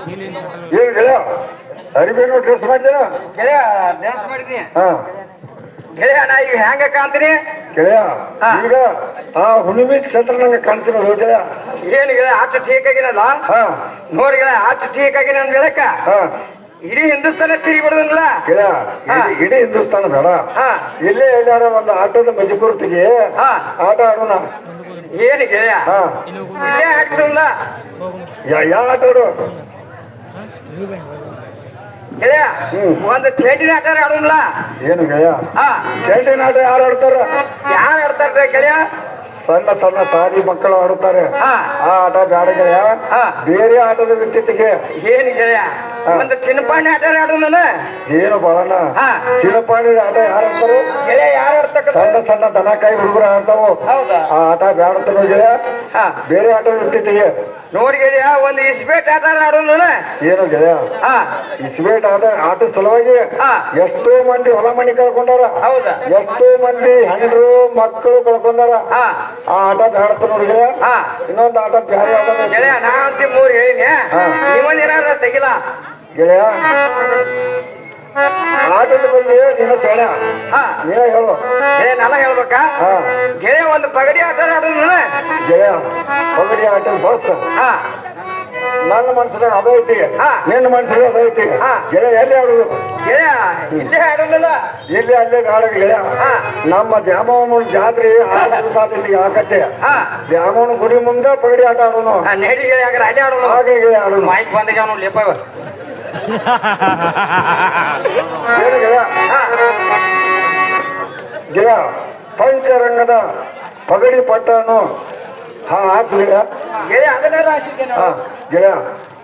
ಏನು ಗೆಳೆಯ ಅರಿಬೇನು ಡ್ರೆಸ್ ಮಾಡಿದೇನ ಗೆಳೆಯ ಡ್ಯಾನ್ಸ್ ಮಾಡಿದ್ನಿ ಹಾ ಗೆಳೆಯ ನಾ ಈಗ ಹೆಂಗ ಕಾಣ್ತೀನಿ ಗೆಳೆಯ ಈಗ ಆ ಹುಣ್ಣಿಮೆ ಚಂದ್ರನಂಗ ಕಾಣ್ತೀನಿ ನೋಡು ಗೆಳೆಯ ಏನು ಗೆಳೆಯ ಆಟ ಟೀಕ್ ಆಗಿನಲ್ಲ ಹಾ ನೋಡಿ ಗೆಳೆಯ ಆಟ ಟೀಕ್ ಆಗಿನ ಅಂದ್ ಹೇಳಕ್ಕ ಹಾ ಇಡೀ ಹಿಂದೂಸ್ತಾನ ತಿರುಗಿಬಿಡುದಲ್ಲ ಗೆಳೆಯ ಇಡೀ ಹಿಂದೂಸ್ತಾನ ಬೇಡ ಇಲ್ಲೇ ಎಲ್ಲಾರ ಒಂದು ಆಟದ ಮಜಕೂರ್ತಿಗೆ ಆಟ ಆಡೋಣ ಏನು ಗೆಳೆಯ ಹಾ ಇಲ್ಲೇ ಆಡ್ಬಿಡಲ್ಲ ಯಾವ ಆಟ ಆಡು ಗೆಳೆಯ ಒಂದು ಚೇಟಿನ ಆಟ ಆಡೋಣ ಏನು ಗೆಳೆಯ ಚೇಟಿನ ಆಟ ಯಾರು ಆಡ್ತಾರ ಯಾರು ಆಡ್ತಾರ ಗೆಳೆಯ ಸಣ್ಣ ಸಣ್ಣ ಸಾರಿ ಮಕ್ಕಳು ಆಡುತ್ತಾರೆ ಆ ಆಟ ಬೇಡ ಗೆಳೆಯ ಬೇರೆ ಆಟದ ವ್ಯಕ್ತಿಗೆ ಏನು ಗೆಳೆಯ ಒಂದು ಚಿನ್ನಪಾಣಿ ಆಟ ಆಡೋಣ ಏನು ಬಾಳಣ್ಣ ಚಿನ್ನಪಾಣಿ ಆಟ ಯಾರು ಆಡ್ತಾರೆ ಗೆಳೆಯ ಯಾರು ಆಡ್ತಕ್ಕ ಸಣ್ಣ ಸಣ್ಣ ದನಕಾಯಿ ಹುಡುಗರು ಆಡ್ತಾವು ಹೌದಾ ಆ ಆಟ ಬೇಡ ಗೆಳೆಯ ಬೇರೆ ಆಟದ ವ್ಯಕ್ತಿಗೆ ನೋಡಿ ಗೆಳೆಯ ಒಂದು ಇಸ್ಬೇಟ್ ಆಟ ಆಡೋಣ ಏನು ಗೆಳೆಯ ಇಸ್ಬೇಟ್ ಆಟದ ಸಲುವಾಗಿ ಎಷ್ಟೋ ಮಂದಿ ಹೊಲ ಮನಿ ಕಳ್ಕೊಂಡಾರ ಹೌದಾ ಎಷ್ಟೋ ಮಂದಿ ಹೆಂಡ್ರು ಮಕ್ಕಳು ಕಳ್ಕೊಂಡಾರ ಆ ಆಟ ಬೇಡತ್ತ ನೋಡಿ ಗೆಳೆಯ ಇನ್ನೊಂದು ಆಟ ಬ್ಯಾರೆ ಯಾವ್ದಾರ ಗೆಳೆಯ ನಾ ಅಂತ ಮೂರು ಹೇಳಿನಿ ನೀವೊಂದು ಏನಾರ ತೆಗಿಲ್ಲ ಗೆಳೆಯ ಆಟದ ಬಗ್ಗೆ ನೀನು ಸೇಣ ನೀನ ಹೇಳು ನಾನು ಹೇಳ್ಬೇಕಾ ಗೆಳೆಯ ಒಂದು ಪಗಡಿ ಆಟ ಆಡೋಣ ಗೆಳೆಯ ಪಗಡಿ ಆಟದ ಬಸ್ ನನ್ನ ಮನಸ್ಸಿನಾಗ ಅದೈತಿ ನಿನ್ನ ಮನಸ್ಸಿನಾಗ ಅದೈತಿ ಗೆಳೆಯ ಎಲ್ಲಿ ಆಡುದು ಗೆಳೆಯ ಇಲ್ಲೇ ಆಡೋಣ ಇಲ್ಲಿ ಅಲ್ಲೇ ಬೇಡ ಗೆಳೆಯ ನಮ್ಮ ದ್ಯಾಮವ್ವನ ಜಾತ್ರೆ 6 ದಿವಸ ಆತೈತಿ ಆಗತ್ತೆ ದ್ಯಾಮವ್ವನ ಗುಡಿ ಮುಂದೆ ಪಗಡಿ ಆಟ ಆಡೋಣ ನೆಡಿ ಗೆಳೆಯ ಅಲ್ಲಿ ಆಡೋಣ ಹಾಗೆ ಗೆಳೆಯ ಆಡೋಣ ಮೈಕ್ ಬಂದಾಗ ಅವನು ಲೇಪ ಏನು ಗೆಳೆಯ ಗೆಳೆಯ ಪಂಚರಂಗದ ಪಗಡಿ ಪಟ್ಟನು ಹಾಕು ಗೆಳೆಯ ಗೆಳೆಯ ಅದನ್ನಾರು ಹಾಸಿದ್ದೇನೆ ಗೆಳೆಯ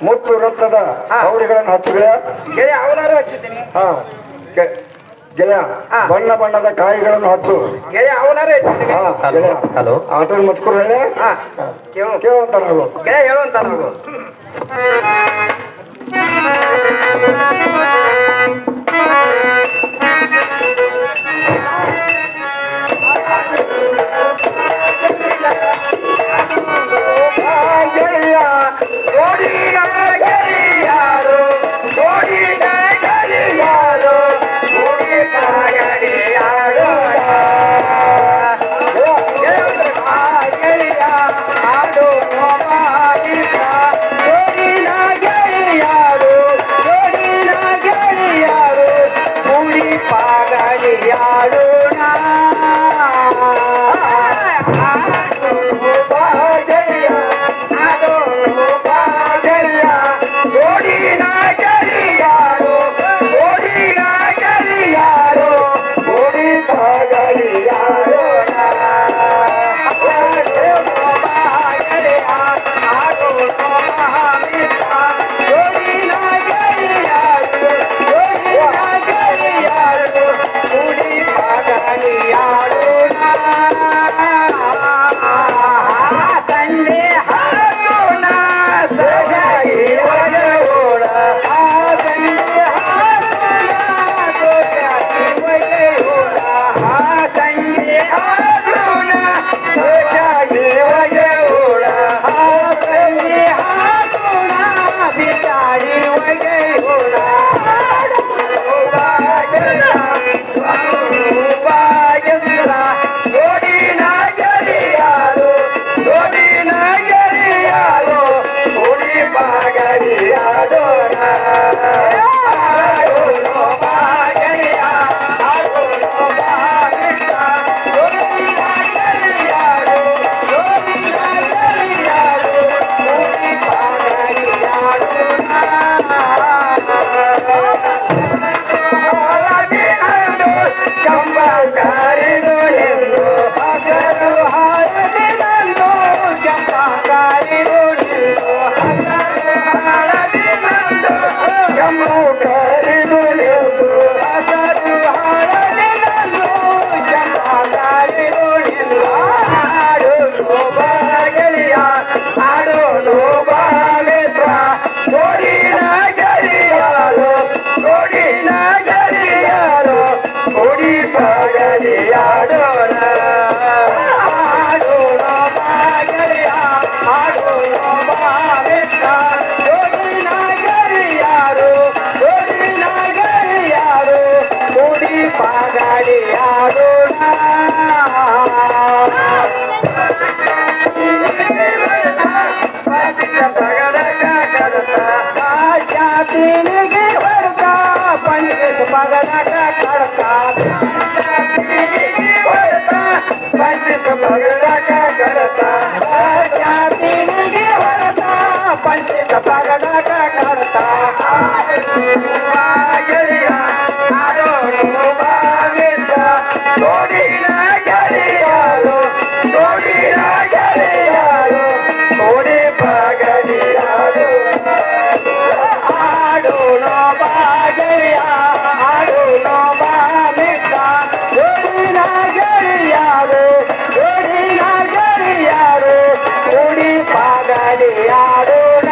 ಮುತ್ತು ರಕ್ತದ ಕವಡಿಗಳನ್ನು ಹಚ್ಚು ಗೆಳೆಯ ಗೆಳೆಯ ಅವನಾರು ಹಚ್ಚಿದ್ದೀನಿ ಗೆಳೆಯ ಬಣ್ಣ ಬಣ್ಣದ ಕಾಯಿಗಳನ್ನು ಹಚ್ಚು ಗೆಳೆಯ ಅವನಾರು ಹಚ್ಚಿದ್ದೀನಿ ಗೆಳೆಯ ಹಲೋ ಆಟದ ಮಚ್ಕೂರು ಗೆಳೆಯ ಕೇಳುವಂತ ನಾವು ಗೆಳೆಯ ಹೇಳುವಂತ ನಾವು ತಿನಿಗೆ ಹೊರತ ಪಂಚ ಪಗಡಾಟ ಕಡತ ತಿನಿಗೆ ಹೊರತ ಪಂಚ ಪಗಡಾಟ ಕಡತ ತಿನಿಗೆ ಹೊರತ ಪಂಚ ಪಗಡಾಟ ಕಡತ ಗೆಳೆಯ ಆಡೋಣ ಬಾವಿಂದ ನೋಡಿನ ಗೆಳೆಯಾಳು ನೋಡಿನ ಗೆಳೆಯಾಳು ನೋಡಿ ಪಗಡಿಯಾಳು ಆಡೋಣ ಬಾಗೆಯ ಆಡೋಣ ಬಾವಿಂದ ನೋಡಿನ ಗೆಳೆಯಾಳು ನೋಡಿನ ಗೆಳೆಯಾಳು ನೋಡಿ ಪಗಡಿಯಾಡೋಣ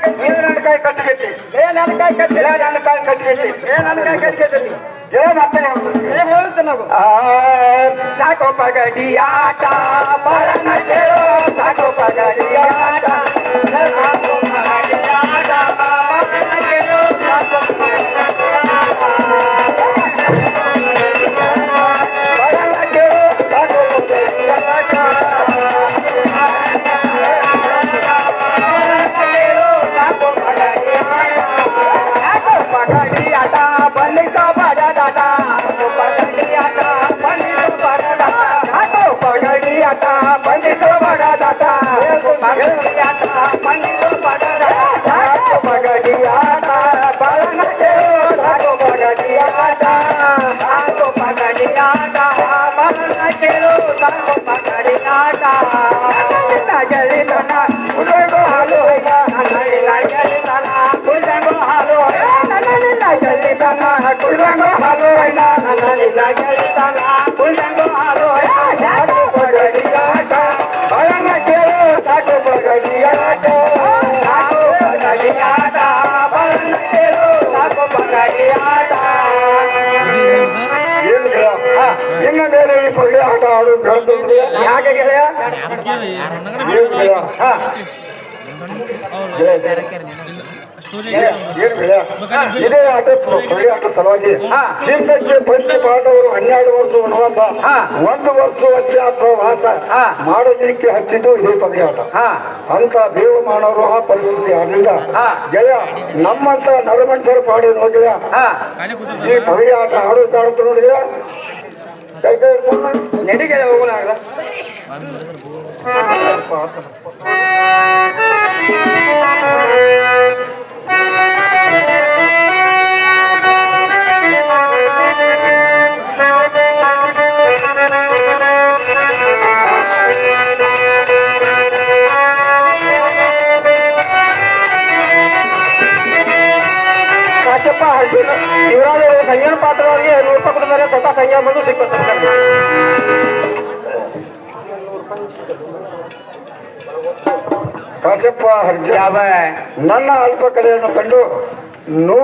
ಪಗಡಕ ಕಡತ ಸಾಕೋ ಪಗಡಿ ಆಟ ಬರನ ಕೇಳೋ ಸಾಕೋ ಪಗಡಿ ಆಟ ಸಾಕೋ ಪಗಡಿ ಆಟ ಬರನ ಕೇಳೋ ಸಾಕೋ ಬರನ ಕೇಳೋ ಸಾಕೋ ಪಗಡಿ ಆಟ ಸಾಕೋ ಪಗಡಿ ಆಟ ಸಾಕೋ ಪಗಡಿ ಆಟ ಬಂದಿತ್ತು ಬಡದಾಟ ಪಗಡಿಯಾಟ ಬಂದಿತು ಬಡದಾಟ ಪಗಡಿಯಾಟ ಬಂದಿತು ಬಡದಾಟ ಪಗಡಿಯಾಟ ಬರನ ಕೇಳೋ ಸಾಕು ಪಗಡಿಯಾಟ ಸಾಕು ಪಗಡಿಯಾಟ ಬರನ ಕೇಳೋ ಸಾಕು ಪಗಡಿಯಾಟ ಗೆಳಿತನ ಕುಡಿಗೋ ಹಾಲು ನನ್ನಿಲ್ಲ ಗೆಳಿತನ ಕುಡಿಗೋ ಹಾಲು ನನ್ನಿಲ್ಲ ಗೆಳಿತನ ಕುಡಿಗೋ ಹಾಲು ನನ್ನಿಲ್ಲ ಗೆಳಿತನ ಕುಡಿಗೋ ಹಾಲು ಸಾಕು ಪಗಡಿಯಾಟ ಬರನ ಕೇಳೋ ಸಾಕು ಪಗಡಿಯಾಟ ಸಾಕು ಪಗಡಿಯಾಟ ಬರನ ಕೇಳೋ ಸಾಕು ಪಗಡಿಯಾಟ ಏನು ಗೆಳೆಯ ಇನ್ನು ಮೇಲೆ ಈ ಪಗಡಿ ಆಟ ಆಡೋದು ಗಂಟು ಯಾಕೆ ಗೆಳೆಯ ಏನು ಗೆಳೆಯ ಏನು ಗೆಳೆಯ ಇದೇ ಆಟ ಪಗಡಿ ಆಟ ಸಲುವಾಗಿ ಹಿಂದಕ್ಕೆ ಪಂಚ ಪಾಂಡವರು 12 ವರ್ಷ ವನವಾಸ 1 ವರ್ಷ ಅಜ್ಞಾತವಾಸ ಮಾಡೋದಕ್ಕೆ ಹಚ್ಚಿದ್ದು ಇದೇ ಪಗಡಿ ಆಟ ಅಂತ ದೇವ ಮಾನವರು ಆ ಪರಿಸ್ಥಿತಿ ಆದ್ರಿಂದ ಗೆಳೆಯ ನಮ್ಮಂತ ನರಮನುಷ್ಯರ ಪಾಡಿ ನೋಡಿದ ಈ ಪಗಡಿ ಆಟ ಆಡೋದು ನೋಡಿದ ಕೈ ಕೈ ಹಿಡ್ಕೊಂಡು ನಡಿಗೆ ಹೋಗೋಣ ಕಾಶ್ಯಪ ಅರ್ಜುನ ಇವರಾದ ಸಂಜ್ಞಾನ ಪಾತ್ರವರಿಗೆ 100 ರೂಪಾಯಿ ಕೊಟ್ಟಿದ್ದಾರೆ ಸ್ವತಃ ಸಂಜ್ಞಾ ಬಂದು ಸಿಕ್ಕಿಸ್ತಾರೆ ಕಾಶ್ಯಪ ಅರ್ಜುನ ನನ್ನ ಅಲ್ಪ ಕಲೆಯನ್ನು ಕಂಡು 100